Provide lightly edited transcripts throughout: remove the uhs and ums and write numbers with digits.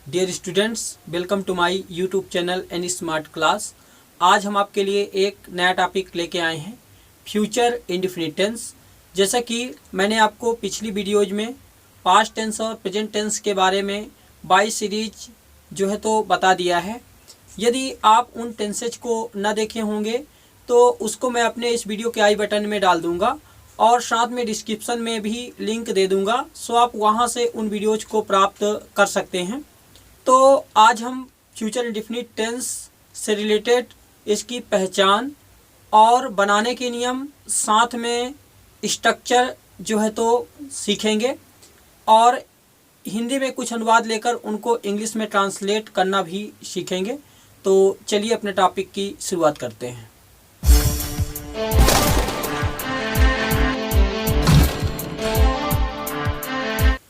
Dear students, welcome to my YouTube channel any smart class. आज हम आपके लिए एक नया टॉपिक लेके आए हैं, फ्यूचर इंडेफिनिट टेंस। जैसा कि मैंने आपको पिछली वीडियोज में पास्ट टेंस और प्रेजेंट टेंस के बारे में बाय सीरीज जो है तो बता दिया है। यदि आप उन टेंसेज को न देखे होंगे तो उसको मैं अपने इस वीडियो के आई बटन में डाल दूंगा और साथ में डिस्क्रिप्शन में भी लिंक दे दूंगा, सो आप वहां से उन वीडियोज को प्राप्त कर सकते हैं। तो आज हम फ्यूचर इंडेफिनिट टेंस से रिलेटेड इसकी पहचान और बनाने के नियम, साथ में स्ट्रक्चर जो है तो सीखेंगे और हिंदी में कुछ अनुवाद लेकर उनको इंग्लिश में ट्रांसलेट करना भी सीखेंगे। तो चलिए अपने टॉपिक की शुरुआत करते हैं।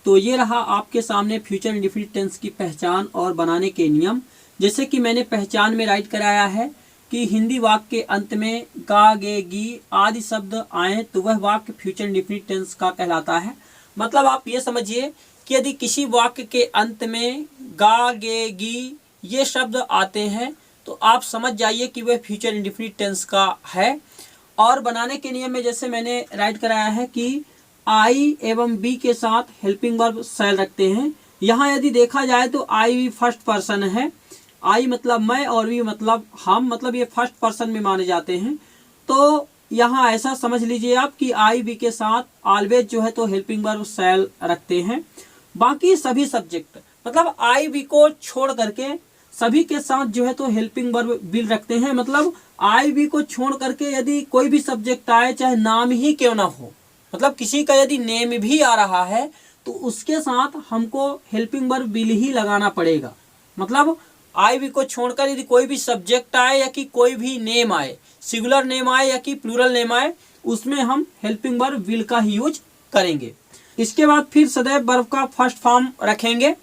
तो ये रहा आपके सामने फ्यूचर इंडेफिनिट टेंस की पहचान और बनाने के नियम। जैसे कि मैंने पहचान में राइट कराया है कि हिंदी वाक्य के अंत में गा, गे, गी आदि शब्द आए तो वह वाक्य फ्यूचर इंडेफिनिट टेंस का कहलाता है। मतलब आप ये समझिए कि यदि किसी वाक्य के अंत में गा, गे, गी ये शब्द आते हैं तो आप समझ जाइए कि वह फ्यूचर इंडेफिनिट टेंस का है। और बनाने के नियम में जैसे मैंने राइट कराया है कि आई एवं बी के साथ हेल्पिंग वर्ब शैल रखते हैं। यहाँ यदि देखा जाए तो आई भी फर्स्ट पर्सन है, आई मतलब मैं और वी मतलब हम, मतलब ये फर्स्ट पर्सन में माने जाते हैं। तो यहाँ ऐसा समझ लीजिए आप कि आई बी के साथ ऑलवेज जो है तो हेल्पिंग वर्ब शैल रखते हैं। बाकी सभी सब्जेक्ट मतलब आई बी को छोड़ करके सभी के साथ जो है तो हेल्पिंग वर्ब विल रखते हैं। मतलब आई बी को छोड़ करके यदि कोई भी सब्जेक्ट आए, चाहे नाम ही क्यों ना हो, मतलब किसी का यदि नेम भी आ रहा है तो उसके साथ हमको हेल्पिंग वर्ब विल ही लगाना पड़ेगा। मतलब आई बी को छोड़कर यदि कोई भी सब्जेक्ट आए या कि कोई भी नेम आए, सिंगुलर नेम आए या कि प्लूरल नेम आए, उसमें हम हेल्पिंग वर्ब विल का ही यूज करेंगे। इसके बाद फिर सदैव वर्ब का फर्स्ट फॉर्म रखेंगे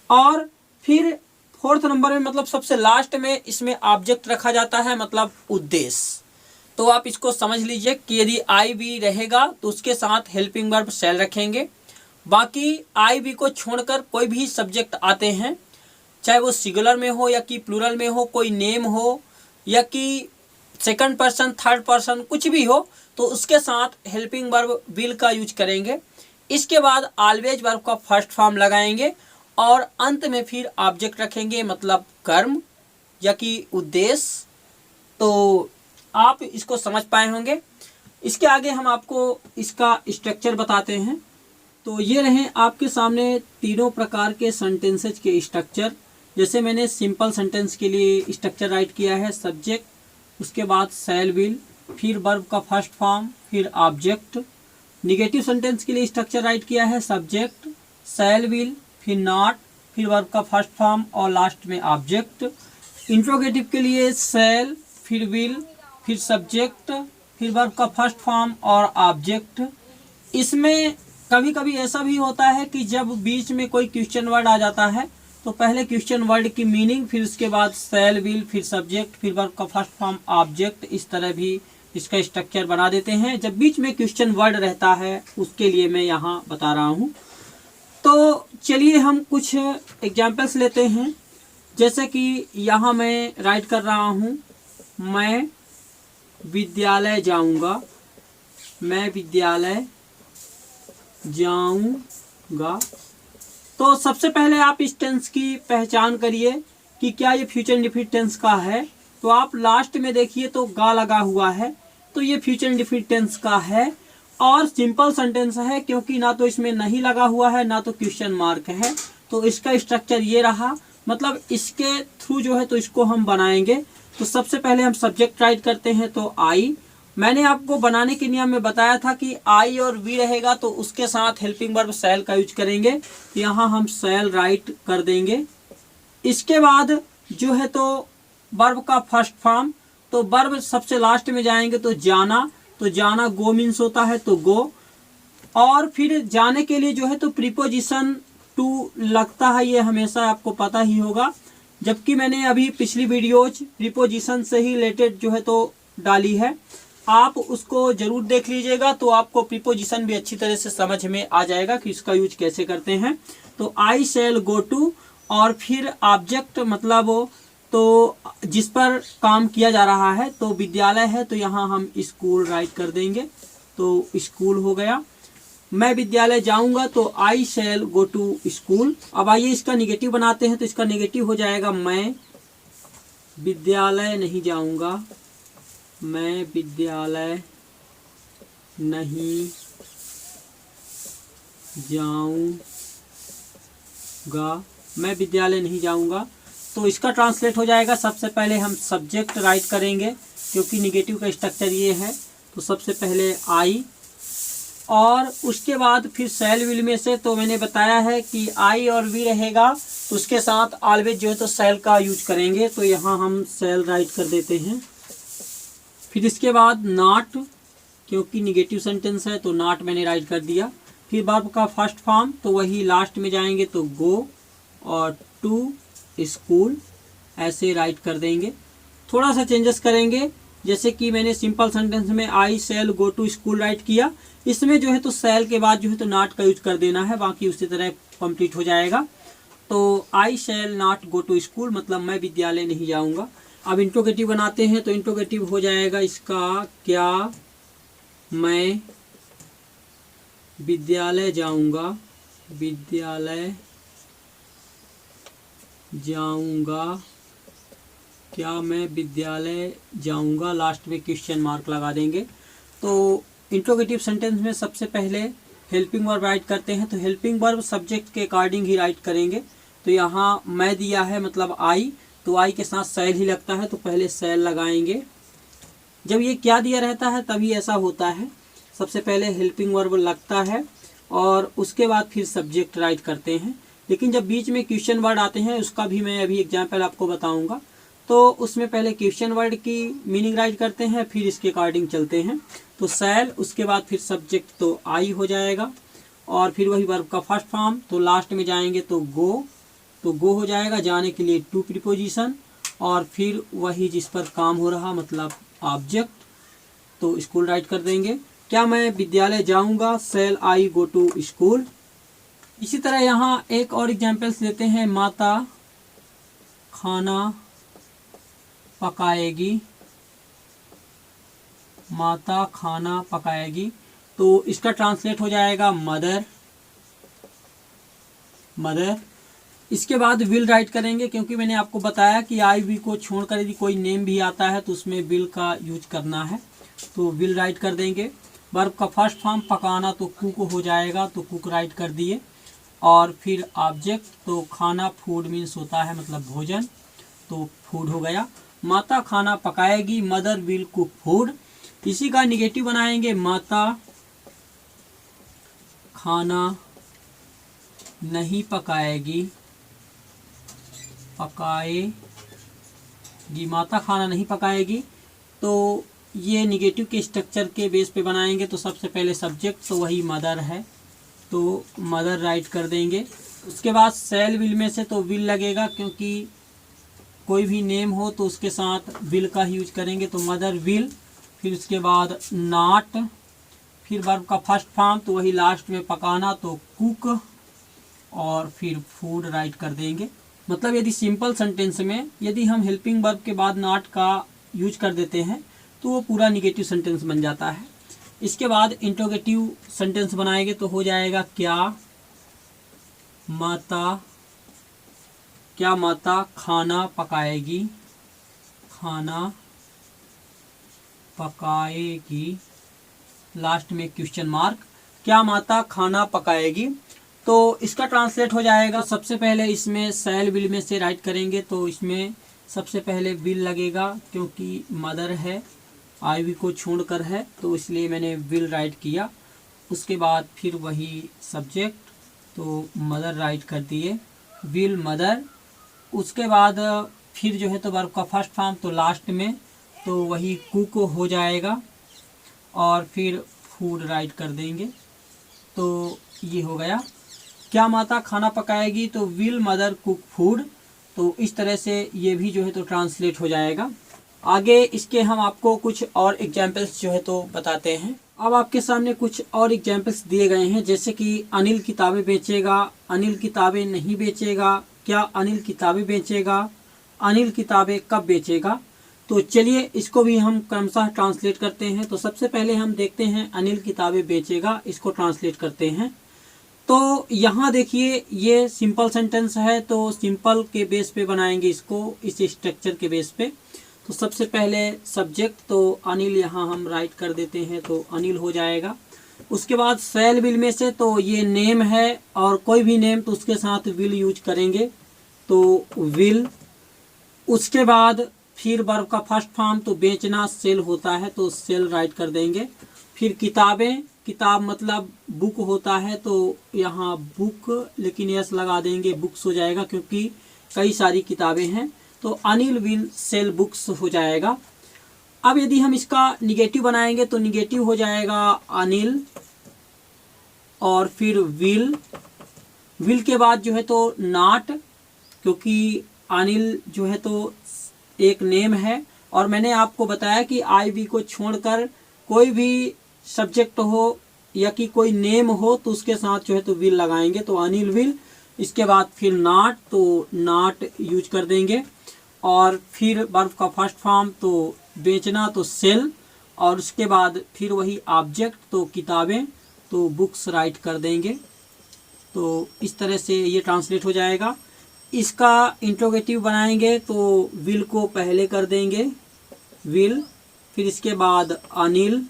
और फिर फोर्थ नंबर में मतलब सबसे लास्ट में इसमें ऑब्जेक्ट रखा जाता है, मतलब उद्देश्य। तो आप इसको समझ लीजिए कि यदि आई बी रहेगा तो उसके साथ हेल्पिंग वर्ब शैल रखेंगे। बाकी आई बी को छोड़कर कोई भी सब्जेक्ट आते हैं, चाहे वो सिंगुलर में हो या कि प्लूरल में हो, कोई नेम हो या कि सेकंड पर्सन, थर्ड पर्सन, कुछ भी हो, तो उसके साथ हेल्पिंग वर्ब विल का यूज करेंगे। इसके बाद ऑलवेज वर्ब का फर्स्ट फॉर्म लगाएंगे और अंत में फिर ऑब्जेक्ट रखेंगे, मतलब कर्म या कि उद्देश्य। तो आप इसको समझ पाए होंगे। इसके आगे हम आपको इसका स्ट्रक्चर बताते हैं। तो ये रहे आपके सामने तीनों प्रकार के सेंटेंसेज के स्ट्रक्चर। जैसे मैंने सिंपल सेंटेंस के लिए स्ट्रक्चर राइट किया है, सब्जेक्ट, उसके बाद शैल विल, फिर वर्ब का फर्स्ट फॉर्म, फिर ऑब्जेक्ट। निगेटिव सेंटेंस के लिए स्ट्रक्चर राइट किया है, सब्जेक्ट, शैल विल, फिर नॉट, फिर वर्ब का फर्स्ट फॉर्म और लास्ट में ऑब्जेक्ट। इंट्रोगेटिव के लिए शैल, फिर विल, फिर सब्जेक्ट, फिर वर्ब का फर्स्ट फॉर्म और ऑब्जेक्ट। इसमें कभी कभी ऐसा भी होता है कि जब बीच में कोई क्वेश्चन वर्ड आ जाता है तो पहले क्वेश्चन वर्ड की मीनिंग, फिर उसके बाद शैल विल, फिर सब्जेक्ट, फिर वर्ब का फर्स्ट फॉर्म ऑब्जेक्ट, इस तरह भी इसका स्ट्रक्चर बना देते हैं। जब बीच में क्वेश्चन वर्ड रहता है उसके लिए मैं यहाँ बता रहा हूँ। तो चलिए हम कुछ एग्जाम्पल्स लेते हैं। जैसे कि यहाँ मैं राइट कर रहा हूँ, मैं विद्यालय जाऊंगा, मैं विद्यालय जाऊंगा। तो सबसे पहले आप इस टेंस की पहचान करिए कि क्या ये फ्यूचर इंडेफिनिट टेंस का है। तो आप लास्ट में देखिए तो गा लगा हुआ है, तो ये फ्यूचर इंडेफिनिट टेंस का है और सिंपल सेंटेंस है क्योंकि ना तो इसमें नहीं लगा हुआ है ना तो क्वेश्चन मार्क है। तो इसका स्ट्रक्चर ये रहा, मतलब इसके थ्रू जो है तो इसको हम बनाएंगे। तो सबसे पहले हम सब्जेक्ट राइट करते हैं, तो आई। मैंने आपको बनाने के नियम में बताया था कि आई और वी रहेगा तो उसके साथ हेल्पिंग वर्ब शैल का यूज करेंगे। तो यहाँ हम शैल राइट कर देंगे। इसके बाद जो है तो वर्ब का फर्स्ट फॉर्म, तो वर्ब सबसे लास्ट में जाएंगे तो जाना, तो जाना गो मीन्स होता है तो गो। और फिर जाने के लिए जो है तो प्रीपोजिशन टू लगता है, ये हमेशा आपको पता ही होगा। जबकि मैंने अभी पिछली वीडियोज प्रीपोजिशन से ही रिलेटेड जो है तो डाली है, आप उसको जरूर देख लीजिएगा तो आपको प्रीपोजिशन भी अच्छी तरह से समझ में आ जाएगा कि इसका यूज कैसे करते हैं। तो आई शैल गो टू, और फिर ऑब्जेक्ट मतलब तो जिस पर काम किया जा रहा है, तो विद्यालय है तो यहाँ हम स्कूल राइट कर देंगे, तो स्कूल हो गया। मैं विद्यालय जाऊंगा तो I shell go to school. अब आइए इसका निगेटिव बनाते हैं, तो इसका निगेटिव हो जाएगा मैं विद्यालय नहीं जाऊंगा, मैं विद्यालय नहीं जाऊंगा, मैं विद्यालय नहीं जाऊंगा। तो इसका ट्रांसलेट हो जाएगा, सबसे पहले हम सब्जेक्ट राइट करेंगे क्योंकि निगेटिव का स्ट्रक्चर ये है। तो सबसे पहले आई और उसके बाद फिर शैल विल में से, तो मैंने बताया है कि आई और वी रहेगा तो उसके साथ ऑलवेज जो है तो शैल का यूज करेंगे, तो यहाँ हम शैल राइट कर देते हैं। फिर इसके बाद नॉट, क्योंकि निगेटिव सेंटेंस है तो नॉट मैंने राइट कर दिया। फिर वर्ब का फर्स्ट फॉर्म, तो वही लास्ट में जाएंगे तो गो और टू स्कूल ऐसे राइट कर देंगे। थोड़ा सा चेंजेस करेंगे, जैसे कि मैंने सिंपल सेंटेंस में आई शैल गो टू स्कूल राइट किया, इसमें जो है तो शैल के बाद जो है तो नॉट का यूज कर देना है, बाकी उसी तरह कंप्लीट हो जाएगा। तो I shall not go to school मतलब मैं विद्यालय नहीं जाऊंगा। अब इंट्रोगेटिव बनाते हैं, तो इंट्रोगेटिव हो जाएगा इसका, क्या मैं विद्यालय जाऊंगा, विद्यालय जाऊंगा, क्या मैं विद्यालय जाऊंगा, लास्ट में क्वेश्चन मार्क लगा देंगे। तो इंट्रोगेटिव सेंटेंस में सबसे पहले हेल्पिंग वर्ब राइट करते हैं, तो हेल्पिंग वर्ब सब्जेक्ट के अकॉर्डिंग ही राइट करेंगे। तो यहाँ मैं दिया है मतलब आई, तो आई के साथ शैल ही लगता है, तो पहले शैल लगाएंगे। जब ये क्या दिया रहता है तभी ऐसा होता है, सबसे पहले हेल्पिंग वर्ब लगता है और उसके बाद फिर सब्जेक्ट राइट करते हैं। लेकिन जब बीच में क्वेश्चन वर्ड आते हैं, उसका भी मैं अभी एग्जाम्पल आपको बताऊंगा, तो उसमें पहले क्वेश्चन वर्ड की मीनिंग राइट करते हैं, फिर इसके अकॉर्डिंग चलते हैं। तो शैल, उसके बाद फिर सब्जेक्ट तो आई हो जाएगा और फिर वही वर्ब का फर्स्ट फॉर्म, तो लास्ट में जाएंगे तो गो हो जाएगा, जाने के लिए टू प्रीपोजिशन और फिर वही जिस पर काम हो रहा मतलब ऑब्जेक्ट, तो स्कूल राइट कर देंगे। क्या मैं विद्यालय जाऊंगा, शैल आई गो टू स्कूल। इसी तरह यहाँ एक और एग्जाम्पल्स लेते हैं, माता खाना पकाएगी, माता खाना पकाएगी, तो इसका ट्रांसलेट हो जाएगा मदर, मदर। इसके बाद विल राइट करेंगे, क्योंकि मैंने आपको बताया कि आई वी को छोड़कर यदि कोई नेम भी आता है तो उसमें विल का यूज करना है, तो विल राइट कर देंगे। वर्ब का फर्स्ट फॉर्म पकाना तो कुक हो जाएगा, तो कुक राइट कर दिए और फिर ऑब्जेक्ट, तो खाना फूड मीन्स होता है मतलब भोजन, तो फूड हो गया। माता खाना पकाएगी, मदर विल कुक फूड। इसी का निगेटिव बनाएंगे, माता खाना नहीं पकाएगी, पकाएगी, माता खाना नहीं पकाएगी। तो ये निगेटिव के स्ट्रक्चर के बेस पे बनाएंगे, तो सबसे पहले सब्जेक्ट तो वही मदर है, तो मदर राइट कर देंगे। उसके बाद शैल विल में से तो विल लगेगा, क्योंकि कोई भी नेम हो तो उसके साथ विल का ही यूज करेंगे, तो मदर विल। फिर उसके बाद नॉट, फिर वर्ब का फर्स्ट फॉर्म तो वही लास्ट में पकाना तो कुक और फिर फूड राइट कर देंगे। मतलब यदि सिंपल सेंटेंस में यदि हम हेल्पिंग वर्ब के बाद नॉट का यूज कर देते हैं तो वो पूरा निगेटिव सेंटेंस बन जाता है। इसके बाद इंट्रोगेटिव सेंटेंस बनाएंगे, तो हो जाएगा क्या माता खाना पकाएगी, खाना पकाएगी, लास्ट में क्वेश्चन मार्क, क्या माता खाना पकाएगी। तो इसका ट्रांसलेट हो जाएगा, सबसे पहले इसमें शैल विल में से राइट करेंगे, तो इसमें सबसे पहले विल लगेगा क्योंकि मदर है, आई वी को छोड़कर है, तो इसलिए मैंने विल राइट किया। उसके बाद फिर वही सब्जेक्ट, तो मदर राइट कर दिए, विल मदर। उसके बाद फिर जो है तो वर्ब का फर्स्ट फॉर्म तो लास्ट में तो वही कुक हो जाएगा और फिर फूड राइट कर देंगे, तो ये हो गया। क्या माता खाना पकाएगी, तो विल मदर कुक फूड। तो इस तरह से ये भी जो है तो ट्रांसलेट हो जाएगा। आगे इसके हम आपको कुछ और एग्जाम्पल्स जो है तो बताते हैं। अब आपके सामने कुछ और एग्जाम्पल्स दिए गए हैं, जैसे कि अनिल किताबें बेचेगा, अनिल किताबें नहीं बेचेगा, क्या अनिल किताबें बेचेगा, अनिल किताबें कब बेचेगा। तो चलिए इसको भी हम क्रमशः ट्रांसलेट करते हैं। तो सबसे पहले हम देखते हैं अनिल किताबें बेचेगा, इसको ट्रांसलेट करते हैं। तो यहाँ देखिए ये सिंपल सेंटेंस है, तो सिंपल के बेस पे बनाएंगे इसको, इस स्ट्रक्चर के बेस पे। तो सबसे पहले सब्जेक्ट, तो अनिल यहाँ हम राइट कर देते हैं, तो अनिल हो जाएगा। उसके बाद शैल विल में से, तो ये नेम है और कोई भी नेम तो उसके साथ विल यूज करेंगे, तो विल। उसके बाद फिर वर्ब का फर्स्ट फॉर्म, तो बेचना सेल होता है, तो सेल राइट कर देंगे। फिर किताबें, किताब मतलब बुक होता है, तो यहाँ बुक लेकिन यस लगा देंगे, बुक्स हो जाएगा क्योंकि कई सारी किताबें हैं। तो अनिल विल सेल बुक्स हो जाएगा। अब यदि हम इसका निगेटिव बनाएंगे तो निगेटिव हो जाएगा अनिल और फिर विल। विल के बाद जो है तो नॉट, क्योंकि अनिल जो है तो एक नेम है और मैंने आपको बताया कि आई वी को छोड़कर कोई भी सब्जेक्ट हो या कि कोई नेम हो तो उसके साथ जो है तो विल लगाएंगे, तो अनिल विल। इसके बाद फिर नॉट, तो नॉट यूज कर देंगे। और फिर वर्ब का फर्स्ट फॉर्म, तो बेचना तो सेल, और उसके बाद फिर वही ऑब्जेक्ट, तो किताबें, तो बुक्स राइट कर देंगे। तो इस तरह से ये ट्रांसलेट हो जाएगा। इसका इंट्रोगेटिव बनाएंगे तो विल को पहले कर देंगे, विल, फिर इसके बाद अनिल,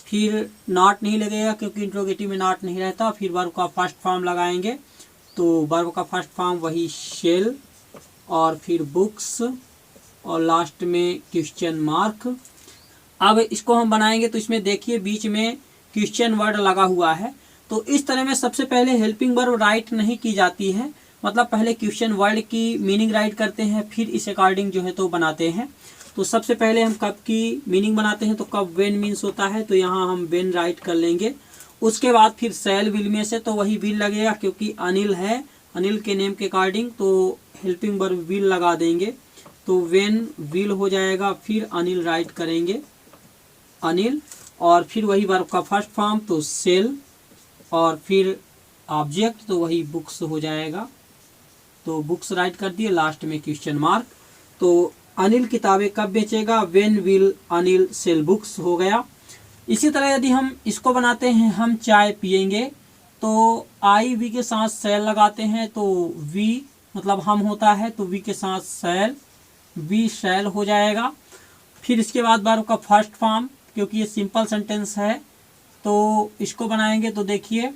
फिर नॉट नहीं लगेगा क्योंकि इंट्रोगेटिव में नॉट नहीं रहता। फिर वर्ब का फर्स्ट फॉर्म लगाएंगे, तो वर्ब का फर्स्ट फॉर्म वही शेल, और फिर बुक्स, और लास्ट में क्वेश्चन मार्क। अब इसको हम बनाएंगे तो इसमें देखिए बीच में क्वेश्चन वर्ड लगा हुआ है। तो इस तरह में सबसे पहले हेल्पिंग वर्ब राइट नहीं की जाती है, मतलब पहले क्वेश्चन वर्ड की मीनिंग राइट करते हैं, फिर इस अकॉर्डिंग जो है तो बनाते हैं। तो सबसे पहले हम कब की मीनिंग बनाते हैं, तो कब व्हेन मीन्स होता है, तो यहाँ हम व्हेन राइट कर लेंगे। उसके बाद फिर शैल विल में से, तो वही विल लगेगा क्योंकि अनिल है, अनिल के नेम के अकॉर्डिंग तो हेल्पिंग वर्ब विल लगा देंगे, तो व्हेन विल हो जाएगा। फिर अनिल राइट करेंगे, अनिल, और फिर वही वर्ब का फर्स्ट फॉर्म, तो सेल, और फिर ऑब्जेक्ट, तो वही बुक्स हो जाएगा, तो बुक्स राइट कर दिए, लास्ट में क्वेश्चन मार्क। तो अनिल किताबें कब बेचेगा, when will Anil sell books हो गया। इसी तरह यदि हम इसको बनाते हैं, हम चाय पियेंगे, तो आई वी के साथ सेल लगाते हैं, तो वी मतलब हम होता है, तो वी के साथ सेल, वी सेल हो जाएगा। फिर इसके बाद वर्ब का फर्स्ट फॉर्म, क्योंकि ये सिंपल सेंटेंस है तो इसको बनाएंगे। तो देखिए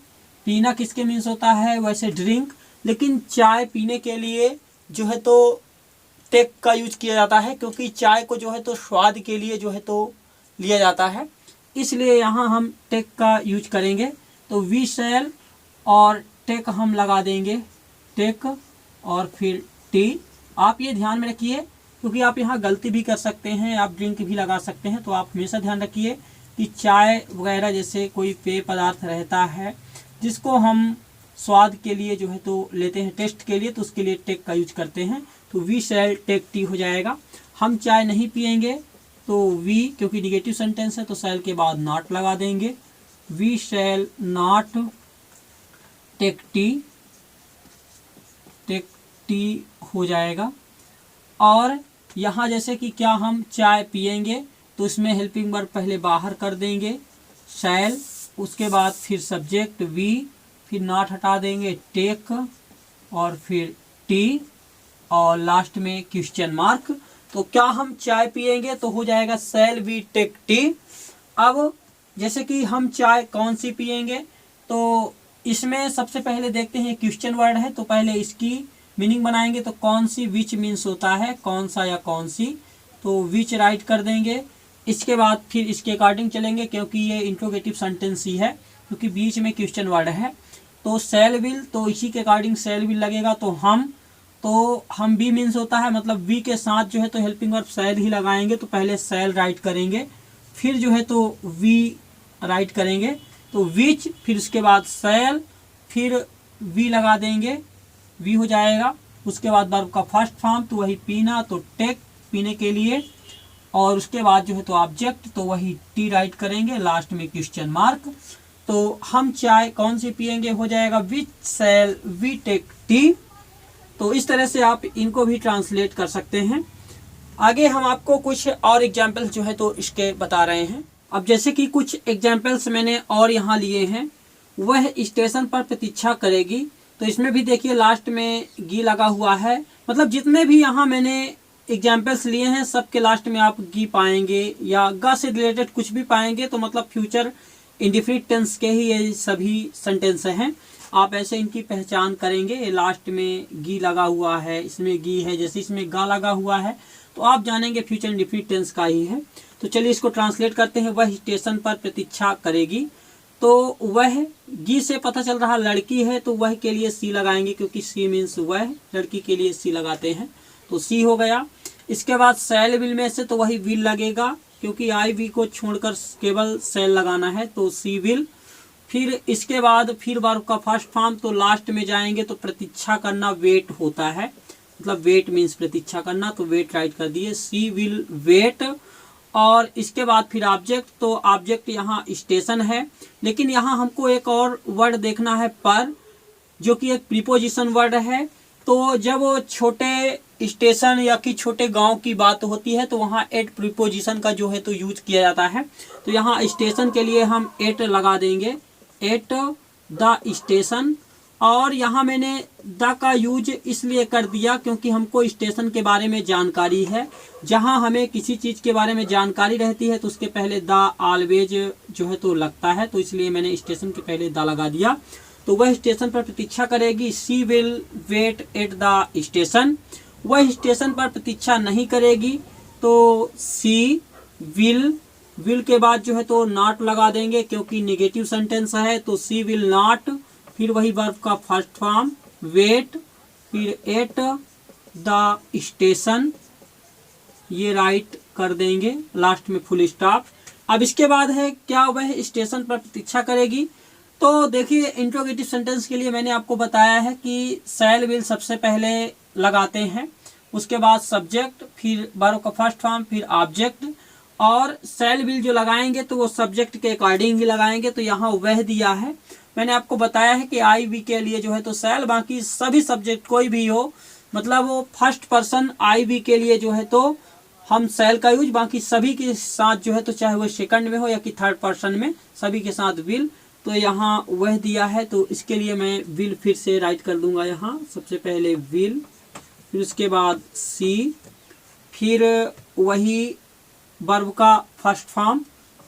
पीना किसके मीन्स होता है, वैसे ड्रिंक, लेकिन चाय पीने के लिए जो है तो टेक का यूज किया जाता है, क्योंकि चाय को जो है तो स्वाद के लिए जो है तो लिया जाता है, इसलिए यहाँ हम टेक का यूज करेंगे। तो वी सेल और टेक हम लगा देंगे, टेक, और फिर टी। आप ये ध्यान में रखिए क्योंकि आप यहाँ गलती भी कर सकते हैं, आप ड्रिंक भी लगा सकते हैं, तो आप हमेशा ध्यान रखिए कि चाय वगैरह जैसे कोई पेय पदार्थ रहता है जिसको हम स्वाद के लिए जो है तो लेते हैं, टेस्ट के लिए, तो उसके लिए टेक का यूज करते हैं, तो वी शैल टेक टी हो जाएगा। हम चाय नहीं पियेंगे, तो वी, क्योंकि निगेटिव सेंटेंस है तो शैल के बाद नॉट लगा देंगे, we shall not take tea, take tea हो जाएगा। और यहाँ जैसे कि क्या हम चाय पियेंगे, तो इसमें हेल्पिंग वर्ब पहले बाहर कर देंगे, शैल, उसके बाद फिर सब्जेक्ट वी, फिर नॉट हटा देंगे, टेक, और फिर टी, और लास्ट में क्वेश्चन मार्क। तो क्या हम चाय पियेंगे, तो हो जाएगा शैल वी टेक टी। अब जैसे कि हम चाय कौन सी पियेंगे, तो इसमें सबसे पहले देखते हैं क्वेश्चन वर्ड है, तो पहले इसकी मीनिंग बनाएंगे। तो कौन सी, विच मीन्स होता है कौन सा या कौन सी, तो विच राइट कर देंगे। इसके बाद फिर इसके अकॉर्डिंग चलेंगे क्योंकि ये इंट्रोगेटिव सेंटेंस ही है, क्योंकि बीच में क्वेश्चन वर्ड है। तो सेल विल, तो इसी के अकॉर्डिंग सेल विल लगेगा। तो हम बी मीन्स होता है, मतलब वी के साथ जो है तो हेल्पिंग वर्ब सेल ही लगाएंगे। तो पहले सेल राइट करेंगे, फिर जो है तो वी राइट करेंगे, तो विच, फिर उसके बाद सेल, फिर वी लगा देंगे, वी हो जाएगा। उसके बाद वर्ब का फर्स्ट फॉर्म, तो वही पीना, तो टेक, पीने के लिए, और उसके बाद जो है तो ऑब्जेक्ट, तो वही टी राइट करेंगे, लास्ट में क्वेश्चन मार्क। तो हम चाय कौन सी पियेंगे हो जाएगा विच शैल वी टेक टी। तो इस तरह से आप इनको भी ट्रांसलेट कर सकते हैं। आगे हम आपको कुछ और एग्जाम्पल्स जो है तो इसके बता रहे हैं। अब जैसे कि कुछ एग्जाम्पल्स मैंने और यहाँ लिए हैं। वह स्टेशन पर प्रतीक्षा करेगी, तो इसमें भी देखिए लास्ट में गी लगा हुआ है। मतलब जितने भी यहाँ मैंने एग्जाम्पल्स लिए हैं सबके लास्ट में आप गी पाएंगे या गा से रिलेटेड कुछ भी पाएंगे। तो मतलब फ्यूचर इंडिफिनिट टेंस के ही ये सभी सेंटेंस हैं। आप ऐसे इनकी पहचान करेंगे। लास्ट में गी लगा हुआ है, इसमें गी है, जैसे इसमें गा लगा हुआ है तो आप जानेंगे फ्यूचर इंडिफिनिट टेंस का ही है। तो चलिए इसको ट्रांसलेट करते हैं। वह स्टेशन पर प्रतीक्षा करेगी, तो वह गी से पता चल रहा लड़की है, तो वह के लिए सी लगाएंगे क्योंकि सी मीन्स वह, लड़की के लिए सी लगाते हैं तो सी हो गया। इसके बाद सेल विल में से तो वही विल लगेगा क्योंकि आई वी को छोड़कर केवल सेल लगाना है तो सी विल। फिर इसके बाद फिर वर्ब का फर्स्ट फॉर्म, तो लास्ट में जाएंगे तो प्रतीक्षा करना वेट होता है, मतलब वेट मीन्स प्रतीक्षा करना, तो वेट राइट कर दिए, सी विल वेट। और इसके बाद फिर ऑब्जेक्ट, तो ऑब्जेक्ट यहाँ स्टेशन है, लेकिन यहाँ हमको एक और वर्ड देखना है पर, जो कि एक प्रीपोजिशन वर्ड है। तो जब छोटे स्टेशन या कि छोटे गांव की बात होती है तो वहाँ एट प्रीपोजिशन का जो है तो यूज किया जाता है। तो यहाँ स्टेशन के लिए हम एट लगा देंगे, एट द स्टेशन। और यहाँ मैंने द का यूज इसलिए कर दिया क्योंकि हमको स्टेशन के बारे में जानकारी है। जहाँ हमें किसी चीज़ के बारे में जानकारी रहती है तो उसके पहले द ऑलवेज जो है तो लगता है, तो इसलिए मैंने स्टेशन के पहले द लगा दिया। तो वह स्टेशन पर प्रतीक्षा करेगी, she will wait at the station. वह स्टेशन पर प्रतीक्षा नहीं करेगी तो सी विल के बाद जो है तो नॉट लगा देंगे क्योंकि नेगेटिव सेंटेंस है, तो सी विल नॉट। फिर वही वर्ब का फर्स्ट फॉर्म वेट, फिर एट द स्टेशन, ये राइट कर देंगे, लास्ट में फुल स्टॉप। अब इसके बाद है क्या वह स्टेशन पर प्रतीक्षा करेगी। तो देखिए इंट्रोगेटिव सेंटेंस के लिए मैंने आपको बताया है कि शैल विल सबसे पहले लगाते हैं, उसके बाद सब्जेक्ट, फिर वर्ब का फर्स्ट फॉर्म, फिर ऑब्जेक्ट। और शैल विल जो लगाएंगे तो वो सब्जेक्ट के अकॉर्डिंग ही लगाएंगे। तो यहाँ वह दिया है, मैंने आपको बताया है कि आई वी के लिए जो है तो शैल, बाकी सभी सब्जेक्ट कोई भी हो, मतलब वो फर्स्ट पर्सन आई वी के लिए जो है तो हम शैल का यूज, बाकी सभी के साथ जो है तो चाहे वो सेकंड में हो या कि थर्ड पर्सन में, सभी के साथ विल। तो यहाँ वह दिया है तो इसके लिए मैं विल फिर से राइट कर दूंगा। यहाँ सबसे पहले विल, फिर उसके बाद सी, फिर वही वर्ब का फर्स्ट फॉर्म,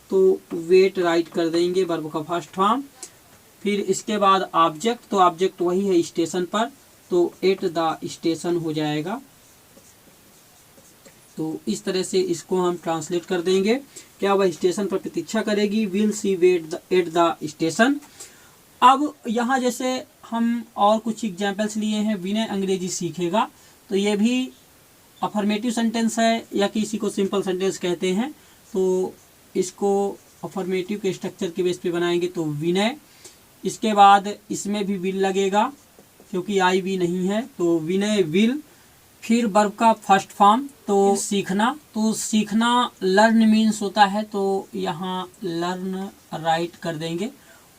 तो वेट राइट कर देंगे वर्ब का फर्स्ट फॉर्म। फिर इसके बाद ऑब्जेक्ट, तो ऑब्जेक्ट वही है स्टेशन पर, तो एट द स्टेशन हो जाएगा। तो इस तरह से इसको हम ट्रांसलेट कर देंगे। क्या वह स्टेशन पर प्रतीक्षा करेगी, will she wait at the station. अब यहाँ जैसे हम और कुछ एग्जाम्पल्स लिए हैं, विनय अंग्रेजी सीखेगा, तो ये भी अफर्मेटिव सेंटेंस है या किसी को सिंपल सेंटेंस कहते हैं। तो इसको अफर्मेटिव के स्ट्रक्चर के बेस पे बनाएंगे तो विनय। इसके बाद इसमें भी विल लगेगा क्योंकि आई वी नहीं है, तो विनय विल। फिर वर्ब का फर्स्ट फॉर्म, तो सीखना, तो सीखना लर्न मीन्स होता है, तो यहाँ लर्न राइट कर देंगे।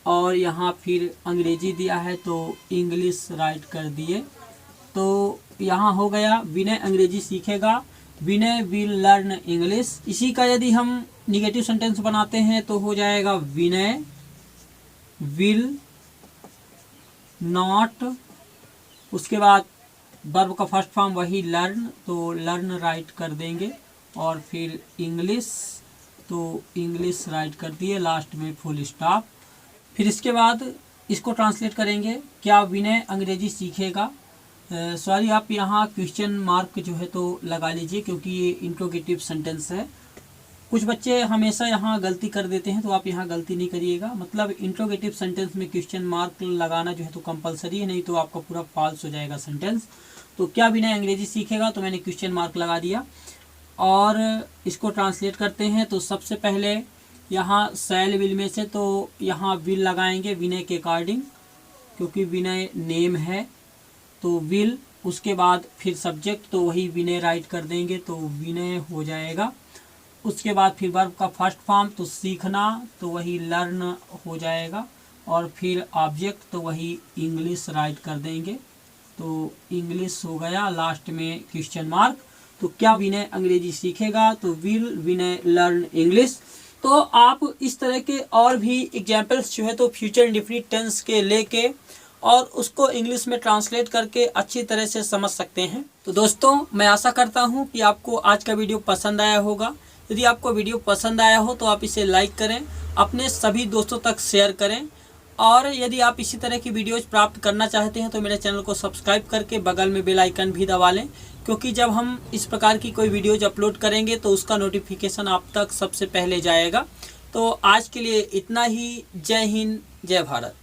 और यहाँ फिर अंग्रेजी दिया है तो इंग्लिश राइट कर दिए। तो यहाँ हो गया विनय अंग्रेजी सीखेगा, विनय विल लर्न इंग्लिश। इसी का यदि हम निगेटिव सेंटेंस बनाते हैं तो हो जाएगा विनय विल नॉट। उसके बाद वर्ब का फर्स्ट फॉर्म वही लर्न, तो लर्न राइट कर देंगे। और फिर इंग्लिश, तो इंग्लिश राइट कर दिए, लास्ट में फुल स्टॉप। फिर इसके बाद इसको ट्रांसलेट करेंगे, क्या विनय अंग्रेजी सीखेगा। सॉरी, आप यहाँ क्वेश्चन मार्क जो है तो लगा लीजिए क्योंकि ये इंट्रोगेटिव सेंटेंस है। कुछ बच्चे हमेशा यहाँ गलती कर देते हैं, तो आप यहाँ गलती नहीं करिएगा। मतलब इंट्रोगेटिव सेंटेंस में क्वेश्चन मार्क लगाना जो है तो कंपलसरी है, नहीं तो आपका पूरा फॉल्स हो जाएगा सेंटेंस। तो क्या विनय अंग्रेजी सीखेगा, तो मैंने क्वेश्चन मार्क लगा दिया। और इसको ट्रांसलेट करते हैं, तो सबसे पहले यहाँ शैल विल में से तो यहाँ विल लगाएंगे विनय के अकॉर्डिंग, क्योंकि विनय नेम है तो विल। उसके बाद फिर सब्जेक्ट, तो वही विनय राइट कर देंगे, तो विनय हो जाएगा। उसके बाद फिर वर्ब का फर्स्ट फॉर्म, तो सीखना, तो वही लर्न हो जाएगा। और फिर ऑब्जेक्ट, तो वही इंग्लिश राइट कर देंगे। तो इंग्लिश हो गया, लास्ट में क्वेश्चन मार्क। तो क्या विनय अंग्रेजी सीखेगा, तो विल विनय लर्न इंग्लिश। तो आप इस तरह के और भी एग्जाम्पल्स जो है तो फ्यूचर इंडेफिनिट टेंस के लेके और उसको इंग्लिश में ट्रांसलेट करके अच्छी तरह से समझ सकते हैं। तो दोस्तों मैं आशा करता हूं कि आपको आज का वीडियो पसंद आया होगा। यदि आपको वीडियो पसंद आया हो तो आप इसे लाइक करें, अपने सभी दोस्तों तक शेयर करें, और यदि आप इसी तरह की वीडियोज प्राप्त करना चाहते हैं तो मेरे चैनल को सब्सक्राइब करके बगल में बेल आइकन भी दबा लें, क्योंकि जब हम इस प्रकार की कोई वीडियोज अपलोड करेंगे तो उसका नोटिफिकेशन आप तक सबसे पहले जाएगा। तो आज के लिए इतना ही। जय हिंद, जय भारत।